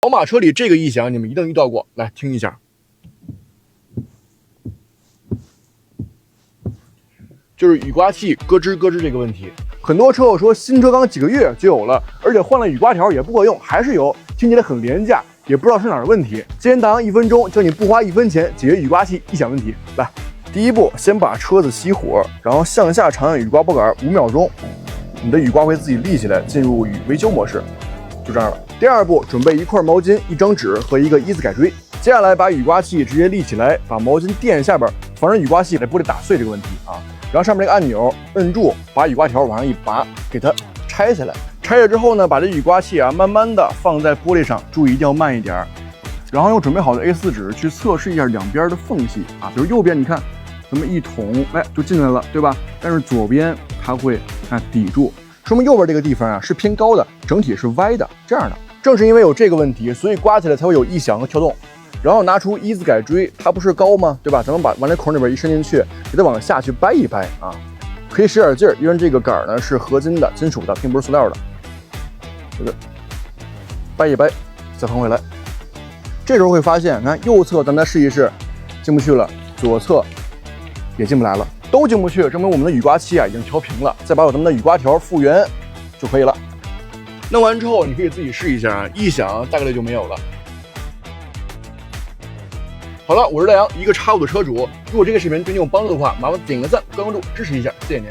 宝马车里这个异响你们一定遇到过，来听一下，就是雨刮器咯吱咯吱这个问题。很多车友说新车刚几个月就有了，而且换了雨刮条也不够用，还是有，听起来很廉价，也不知道是哪儿的问题。今天1分钟教你不花1分钱解决雨刮器异响问题。来，第一步，先把车子熄火，然后向下长按雨刮拨杆5秒钟，你的雨刮会自己立起来，进入维修模式，就这样了。第二步，准备一块毛巾、一张纸和一个1字改锥。接下来把雨刮器直接立起来，把毛巾垫下边，防止雨刮器把玻璃打碎这个问题啊。然后上面这个按钮摁住，把雨刮条往上一拔，给它拆下来。拆下之后呢，把这雨刮器慢慢的放在玻璃上，注意一定要慢一点。然后用准备好的 A4 纸去测试一下两边的缝隙啊，比如右边你看，咱们一捅，哎，就进来了，对吧？但是左边它会抵住，说明右边这个地方是偏高的，整体是歪的，这样的。正是因为有这个问题，所以刮起来才会有异响和跳动。然后拿出1字改锥，它不是高吗？对吧？咱们往这孔里边一伸进去，给它往下去掰一掰啊，可以使点劲儿，因为这个杆呢是合金的、金属的，并不是塑料的。这个掰一掰，再放回来。这时候会发现，看右侧咱们再试一试，进不去了；左侧也进不来了，都进不去，证明我们的雨刮器已经调平了。再把咱们的雨刮条复原就可以了。弄完之后，你可以自己试一下，异响大概率就没有了。好了，我是大杨，一个X5的车主。如果这个视频对你有帮助的话，麻烦点个赞、关注支持一下，谢谢您。